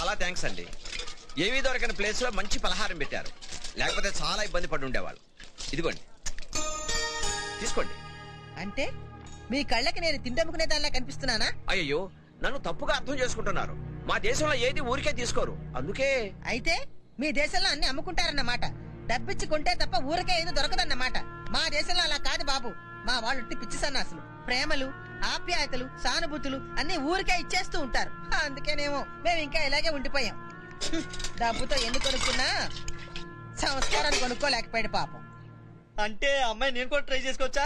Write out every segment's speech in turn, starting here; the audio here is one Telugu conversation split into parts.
చాలా థ్యాంక్స్ అండి. ఏమీ దొరకని ప్లేస్ లో మంచి పలహారం పెట్టారు. లేకపోతే చాలా ఇబ్బంది పడి ఉండేవాళ్ళు. ఇదిగోండి తీసుకోండి. అంటే మీ కళ్ళకి నేను తిండముకునే దానిలా కనిపిస్తున్నానా? అయ్యో, నన్ను తప్పుగా అర్థం చేసుకుంటున్నారు. మా దేశంలో ఏది ఊరికే తీసుకోరు, అందుకే. అయితే మీ దేశంలో అన్ని అమ్ముకుంటారన్నమాట. డబ్బిచ్చి కొంటే తప్ప ఊరికే ఏది దొరకదన్నమాట. మా దేశంలో అలా కాదు బాబు. మా వాళ్ళు పిచ్చి సన్నాసులు. ప్రేమలు, ఆప్యాయతలు, సానుభూతులు అన్ని ఊరికే ఇచ్చేస్తూ ఉంటారు. అందుకేనేమో మేము ఇంకా ఇలాగే ఉండిపోయాం. డబ్బుతో ఎన్ని కొనుక్కున్నా సంస్కారాన్ని కొనుక్కోలేకపోయాడు పాపం. అంటే అమ్మాయి నేను కూడా ట్రై చేసుకోవచ్చా?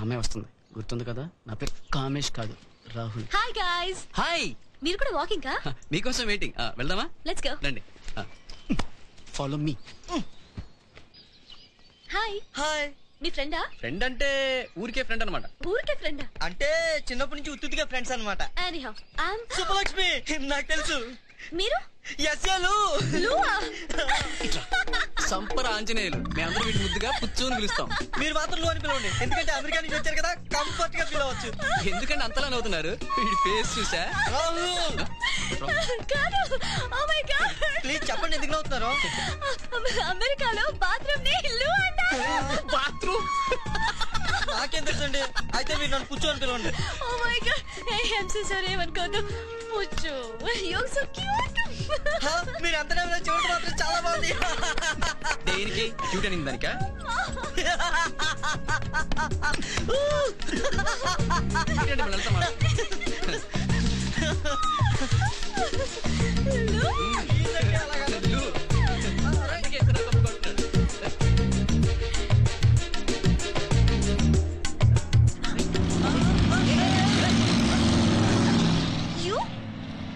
అమ్మాయి వస్తుంది, గుర్తుంది కదా? నా పేరు కామేష్ కాదు, రాహుల్. Hi guys. హాయ్. మీరు కూడా వాకింగ్ కా? మీకోసం వెయిటింగ్. వెళ్దామా? Let's go. రండి. Follow me. హాయ్. హాయ్. మీ ఫ్రెండా? ఫ్రెండ్ అంటే ఊరికే ఫ్రెండ్ అనమాట. ఊరికే ఫ్రెండా? అంటే చిన్నప్పటి నుంచి ఉత్తుగా ఫ్రెండ్స్ అనమాట. Anyhow I am Subbalakshmi. నాకు తెలుసు. మీరు? యస్యాలు. సంపర ఆంజనేయులు. మేమందరం వీటి ముద్దుగా పుచ్చుని పిలుస్తాం. మీరు మాత్రం లో అని పిలవండి, ఎందుకంటే అమెరికా నుంచి వచ్చారు కదా, కంఫర్ట్ గా ఫీల్ అవ్వచ్చు. ఎందుకంటే అంతలా నవ్వుతున్నారు? వీడి ఫేస్ చూసా? ప్లీజ్ చెప్పండి ఎందుకు నవ్వుతున్నారు? అమెరికాలో బాత్రూమ్ ని లు అంటారు. బాత్రూమ్? నాకేం తెలుసండి. అయితే మీరు నన్ను పుచ్చు అని పిలవండి. Oh my god, I'm so sorry. ఏమనుకోవద్దు. Puchchu, you are so cute. మీరు అంత చెవిటి మాత్రం చాలా బాగుంది. దేనికి క్యూట్ అని దానికా?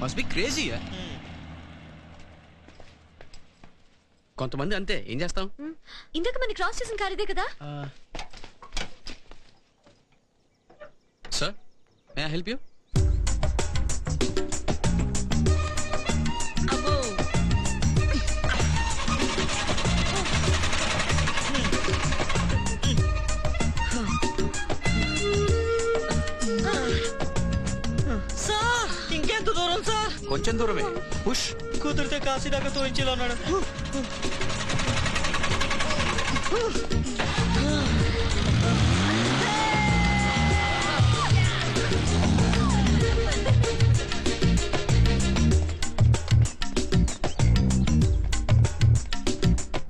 Must be crazy. కొంతమంది అంతే. ఏం చేస్తాం? ఇందాక మన క్రాస్ చేసిన కార్ ఇదే కదా? Sir, may I help you? Sir ఇంకెంత దూరం సార్? కొంచెం దూరమే. పుష్. కుదిరితే కాశీ దాకా తోయించేలా ఉన్నాడు.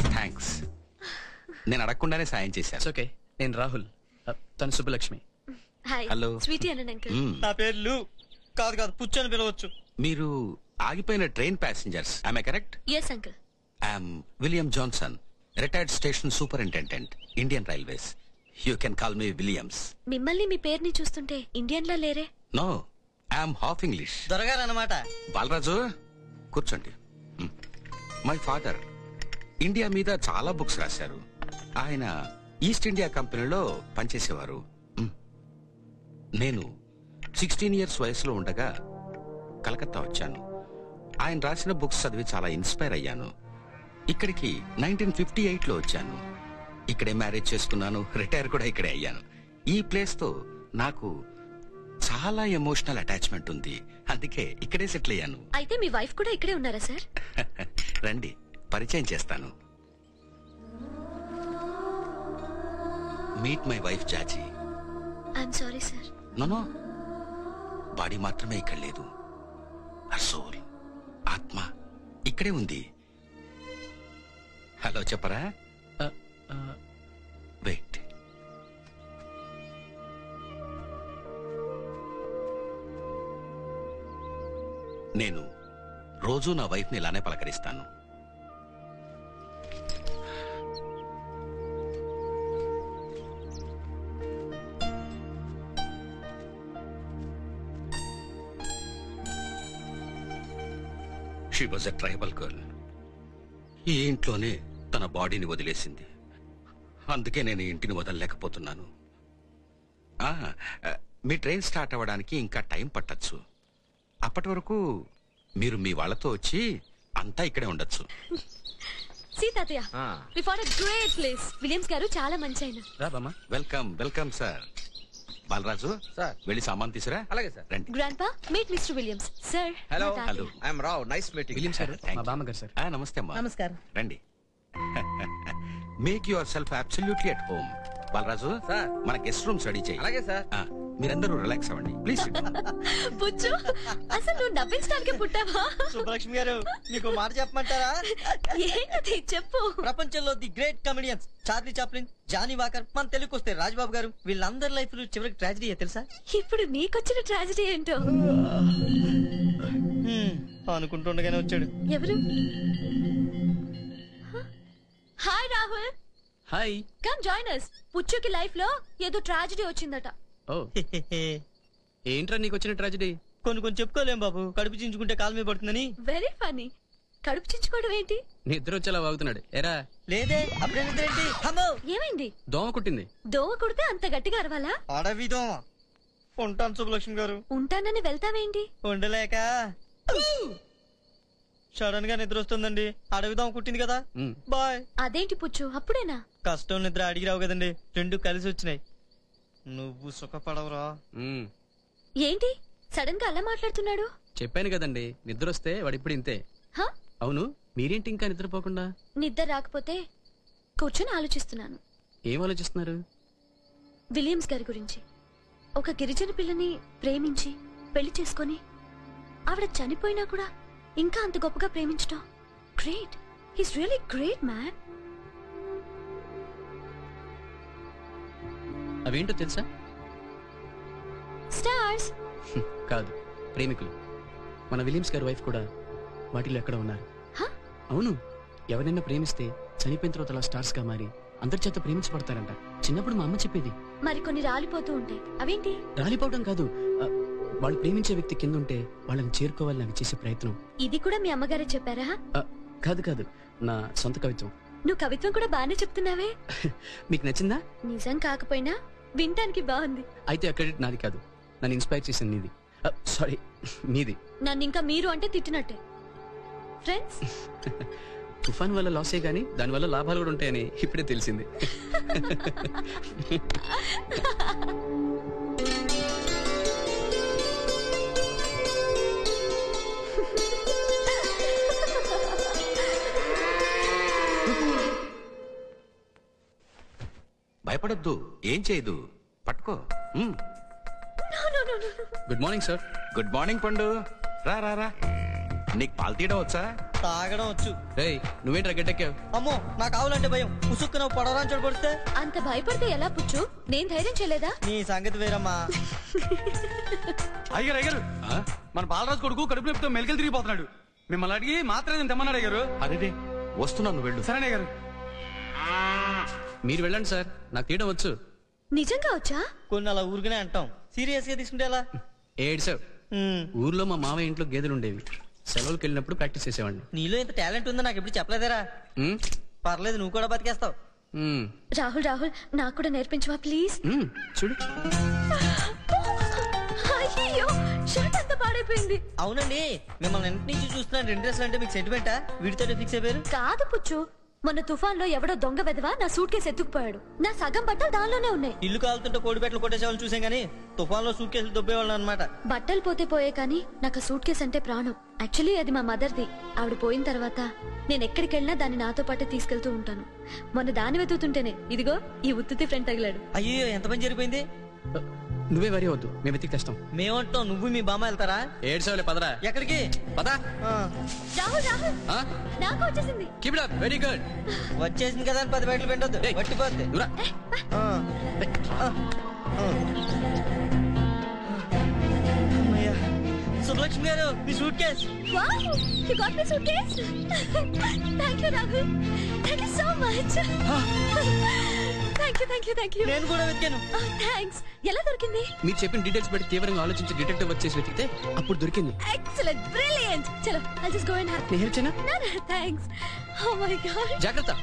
థ్యాంక్స్. నేను అడగకుండానే సాయం చేశాను. ఓకే. నేను రాహుల్, తను సుబ్బలక్ష్మి. హాయ్. హలో. స్వీటీ అనండి అంకుల్. నా పేరు లు. కాదు కాదు, పుచ్చు అని పిలవచ్చు. మీరు ఆగిపోయిన train passengers. I correct? Yes uncle. I'm William Johnson, retired station superintendent, Indian railways. You can call me Williams. మిమ్మల్ని మీ పేరుని చూస్తుంటే ఇండియన్ లా లేరే? No, I'm half English. దొరగారు అన్నమాట. బాలరాజు కూర్చోండి. మై ఫాదర్ ఇండియా మీద చాలా బుక్స్ రాశారు. ఆయన ఈస్ట్ ఇండియా కంపెనీలో పనిచేసేవారు. నేను 16 years వయసులో ఉండగా కలకత్తా వచ్చాను. ఆయన రాసిన బుక్స్ చదివి చాలా ఇన్స్పైర్ అయ్యాను. ఇక్కడికి 1958లో వచ్చాను. ఇక్కడే మ్యారేజ్ చేసుకున్నాను. రిటైర్ కూడా ఇక్కడే అయ్యాను. ఈ ప్లేస్ తో నాకు చాలా ఎమోషనల్ అటాచ్మెంట్ ఉంది. అందుకే ఇక్కడే సెటిల్ అయ్యాను. అయితే మీ వైఫ్ కూడా ఇక్కడే ఉన్నారా సార్? రండి, పరిచయం చేస్తాను. Meet my wife Jaji. I'm sorry sir. No, body మాత్రమే ఇక్కడ లేదు. హర్ సోల్, ఆత్మ ఇక్కడే ఉంది. హలో చెప్పరా? వెయిట్. నేను రోజూ నా వైఫ్ ని ఇలానే పలకరిస్తాను. She was a tribal girl. ఈ ఇంట్లోనే తన బాడీని వదిలేసింది. అందుకే నేను ఇంటిని వదలలేకపోతున్నాను. మీ ట్రైన్ స్టార్ట్ అవ్వడానికి ఇంకా టైం పట్టచ్చు. అప్పటి వరకు మీరు మీ వాళ్ళతో వచ్చి అంతా ఇక్కడే ఉండొచ్చు. Sitatayya, we found a great place. Williams గారు చాలా మంచి ఆయన. రా బామ్మ. Welcome welcome sir. Balaraju sir. వెళ్ళి సామాన్ తీసురా. అలాగే సార్. రండి. Grandpa meet mister Williams sir hello hello. I'm Rao, nice meeting. William sir Thank మా you. బామ్మగారు సార్. నమస్తే అమ్మా. నమస్కారం. రండి. Make yourself absolutely at home. Balaraju sir. మన గెస్ట్ రూమ్స్ రెడీ చేయి. అలాగే సార్. మీరందరూ రిలాక్స్ అవ్వండి ప్లీజ్. పుచ్చు అసలు నువ్వు నవ్వించడానికి పుట్టావా? సుబ్బలక్ష్మి గారు మీకు మాట చెప్పమంటారా? ఏంటది చెప్పు. ప్రపంచంలో the great comedians Charlie Chaplin, Johnnie Walker, మన తెలుగుకి వస్తే రాజ్బాబు గారు, వీళ్ళందరి లైఫ్ చివరికి ట్రాజడీ తెలుసా? ఇప్పుడు నీకొచ్చిన ట్రాజడీ ఏంటో అనుకుంటుండగానే వచ్చాడు. ఎవరు? Hi Rahul, hi. Come join us. పుచ్చుకి లైఫ్ లో ఏదో ట్రాజడీ వచ్చిందట. ఓ ఏంట్రా నీకు వచ్చిన ట్రాజడీ? కొన్ని చెప్పుకోలేం బాబు, కడుపు చించుకుంటే కాలు మీద పడుతుందని. Very funny. కడుపు చించుకోవడం ఏంటి? నిద్ర వచ్చేలా వాగుతున్నాడు. ఎరా లేదే అప్పుడే నిద్రేంటి? హమ్మో ఏమైంది? దోమ కుట్టింది. దోవ కొడితే అంత గట్టిగా అరవాలా? అడవిదో ఉంటాను సుబ్బలక్ష్మి గారు. ఉంటానని వెళ్తావేంటి? ఉండలేక సడన్ గా నిద్ర వస్తుందండి. అడవిదాం కుట్టింది కదా, మ్. బాయ్. అదేంటి పుచ్చు అప్పుడేనా? కష్టం నిద్ర అడిగిరావు కదండి, రెండు కలిసి వచ్చినాయి. నువ్వు సుఖపడవురా. మ్. ఏంటి సడన్ గా అలా మాట్లాడుతున్నాడు? చెప్పాను కదండి నిద్ర వస్తే వాడు ఇప్పుడు ఇంతే. హ? అవును మీరేంటి ఇంకా నిద్రపోకుండా? నిద్ర రాకపోతే కూర్చొని ఆలోచిస్తున్నాను. ఏం ఆలోచిస్తున్నారు? విలియమ్స్ గారి గురించి. ఒక గిరిజన పిల్లని ప్రేమించి పెళ్లి చేసుకొని ఆవిడ చనిపోయినా కూడా ఇంకా అంత గొప్పగా ప్రేమించడం great. He's really great man. అవేంటో తెలుసా? స్టార్స్. కాదు, ప్రేమికులు. మన విలియమ్స్ గారి వైఫ్ కూడా వాటిలో ఎక్కడ ఉన్నారు. హ? అవును, ఎవరైనా ప్రేమిస్తే చనిపోయిన తర్వాత అలా స్టార్స్ గా మారి అందరి చేత ప్రేమించబడతారంట. చిన్నప్పుడు మా అమ్మ చెప్పేది. మరి కొన్ని రాలిపోతూ ఉంటాయి, అవేంటి? రాలిపోవడం కాదు, వాళ్ళు ప్రేమించే వ్యక్తి కింద ఉంటే వాళ్ళని చేరుకోవాలని అవి చేసే ప్రయత్నం. ఇది కూడా మీ అమ్మగారే చెప్పారా? కాదు కాదు, నా సొంత కవిత్వం. నువ్వు కవిత్వం కూడా బానే చెప్తున్నావే. మీకు నచ్చిందా? నిజం కాకపోయినా వినటానికి బాగుంది. అయితే ఆ క్రెడిట్ నాది కాదు, నన్ను ఇన్స్పైర్ చేసింది నీది. సారీ, మీది. నన్ను ఇంకా మీరు అంటే తిట్టినట్టే. ఫ్రెండ్స్. తుఫాన్ వల్ల లాసే గానీ దానివల్ల లాభాలు కూడా ఉంటాయని ఇప్పుడే తెలిసింది. భయపడొద్దు, ఏం చేయదు, పట్టుకో. Good morning sir. Good morning పండు. రా రా రా. నీకు పాలు తీయడం వచ్చా? తాగడం వచ్చు. రేయ్ నువ్వేంట్రా గట్టెక్కావు? అమ్మో నాకు ఆవులంటే భయం. ఉసుక్కున పడవరాని చోటు పడితే. అంత భయపడితే ఎలా పుచ్చు? నేను ధైర్యం చేయలేదా? నీ సంగతి వేరమ్మా. అయ్యారు అయ్యారు, మన బాలరాజు కొడుకు కడుపు నొప్పితో మెలికలు తిరిగిపోతున్నాడు. మిమ్మల్ని అడిగి మాత్రం తెమ్మన్నాడు అయ్యారు. అరే వస్తున్నాను, వెళ్ళు. సరేనే గారు. మీరు వెళ్ళండి సార్, నాకు తీయడం వచ్చు. నిజంగా వచ్చా? కొన్ని అలా ఊరికనే అంటాం, సీరియస్ గా తీసుకుంటే ఎలా? ఏడ్సావు. ఊర్లో మా మామయ్య ఇంట్లో గేదెలు ఉండేవి. సెలవులకు వెళ్ళినప్పుడు ప్రాక్టీస్ చేసేవాడిని. నీలో ఇంత టాలెంట్ ఉందో నాకు ఎప్పుడు చెప్పలేదేరా. పర్లేదు, నువ్వు కూడా బతికేస్తావు. రాహుల్ రాహుల్ నాకు కూడా నేర్పించవా ప్లీజ్? చూడు. అయ్యో షర్ట్ అంతా పాడైపోయింది. అవునండి, మిమ్మల్ని ఇంటి నుంచి చూస్తున్నాను. రెండు డ్రెస్సులు అంటే మీకు సెంటిమెంటా? వీటితో ఫిక్స్ అయిపోయారు? కాదు పుచ్చు, మొన్న తుఫాన్ లో ఎవడో దొంగ వెధవా నా సూట్ కేసు ఎత్తుకుపోయాడు. నా సగం బట్టలు దానిలోనే ఉన్నాయి. ఇల్లు కాలుతుంటే కోడిపెట్లు కొట్టేసేవాళ్ళు చూసాం గానీ తుఫాన్ లో సూట్ కేసులు దొబ్బేవాళ్ళు అనమాట. బట్టలు పోతే పోయే కానీ నాకు ఆ సూట్ కేసు అంటే ప్రాణం. యాక్చువల్లీ అది మా మదర్ది. ఆవిడ పోయిన తర్వాత నేను ఎక్కడికి వెళ్ళినా దాన్ని నాతో పాటే తీసుకెళ్తూ ఉంటాను. మొన్న దాన్ని వెతుకుతుంటేనే ఇదిగో ఈ ఉత్తుతి ఫ్రెండ్ తగిలాడు. అయ్యో ఎంత పని జరిగిపోయింది. నువ్వే వరి వద్దు, మేము వెతికి తెస్తాం. మేమంటాం, నువ్వు మీ బామ్మ వెళ్తారా? ఏడ్సావులే, పదరా. ఎక్కడికి? పదా. రాహుల్ రాహుల్ నాకు వచ్చేసింది. Keep it up, very good. వచ్చేసింది కదా అని 10 బయటలు పెట్టొద్దు, వట్టిపోద్ది. సుబ్బలక్ష్మి గారు, మీ suitcase. Wow, you got my suitcase. Thank you, Rahul. Thank you so much. Thank you. నేను కూడా వెతికాను. Thanks. ఎలా దొరికింది? మీరు చెప్పిన డీటెయిల్స్ బట్టి తీవ్రంగా ఆలోచించి డిటెక్టివ్ వర్క్ చేసి వెతికితే అప్పుడు దొరికింది. Excellent, brilliant. చలో, I'll just go and have. నేను హెల్ప్ చేయనా? No, thanks. Oh my God. జాగ్రత్త.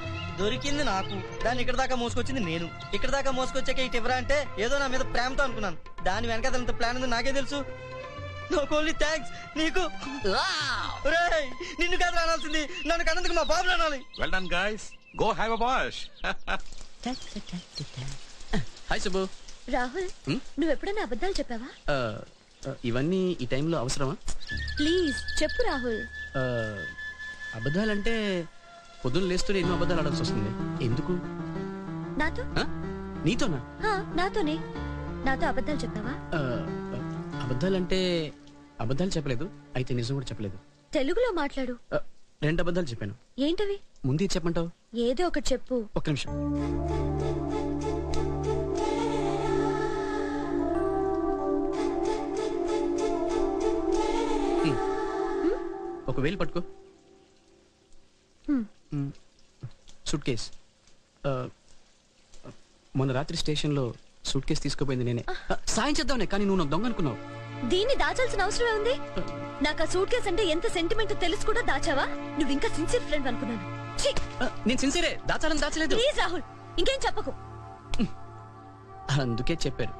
దొరికింది నాకు, దాన్ని ఇక్కడ దాకా మోసుకొచ్చింది నేను. ఇక్కడ దాకా మోసుకొచ్చాక ఇటు ఇవ్వరా అంటే ఏదో నా మీద ప్రేమతో అనుకున్నాను. దాని వెనక అంత ప్లాన్ ఉంది నాకే తెలుసు. నాకు ఓన్లీ థ్యాంక్స్ నీకు. ఒరేయ్, నిన్ను కాదు అనాల్సింది, నన్ను కన్నందుకు మా బాబు అనాలి. Well done guys, go have a wash. Hi Subbu. Rahul నువ్వెప్పుడైనా అబద్ధాలు చెప్పావా? ఇవన్నీ ఈ టైంలో అవసరమా? ప్లీజ్ చెప్పు రాహుల్. అబద్ధాలంటే పొద్దున్న లేస్తూనే ఎన్నో అబద్ధాలు ఆడాల్సి వస్తుంది. ఎందుకు? నాతో? నీతోనా? నాతోనే. నాతో అబద్ధాలు చెప్పావా? అబద్ధాలంటే అబద్ధాలు చెప్పలేదు, అయితే నిజం కూడా చెప్పలేదు. తెలుగులో మాట్లాడు. 2 అబద్ధాలు చెప్పాను. ఏంటవి? ముందు చెప్పంటావు? ఏదో ఒకటి చెప్పు. ఒక్క నిమిషం. ఒక వేలు పట్టుకో. Suit case. మొన్న రాత్రి స్టేషన్లో సూట్ కేస్ తీసుకుపోయింది నేనే. సాయం చేద్దామనే, కానీ నువ్వు నాకు దొంగ అనుకున్నావు. దీన్ని దాచాల్సిన అవసరం ఉంది? నాకు ఆ సూట్ కేస్ అంటే ఎంత సెంటిమెంట్ తెలుసు కూడా దాచావా? నువ్వు ఇంకా సిన్సియర్ ఫ్రెండ్ అనుకున్నాను. నేను సిన్సియరే, దాచాలని దాచలేదు. ప్లీజ్ రాహుల్, ఇంకేం చెప్పకు. అందుకే చెప్పారు.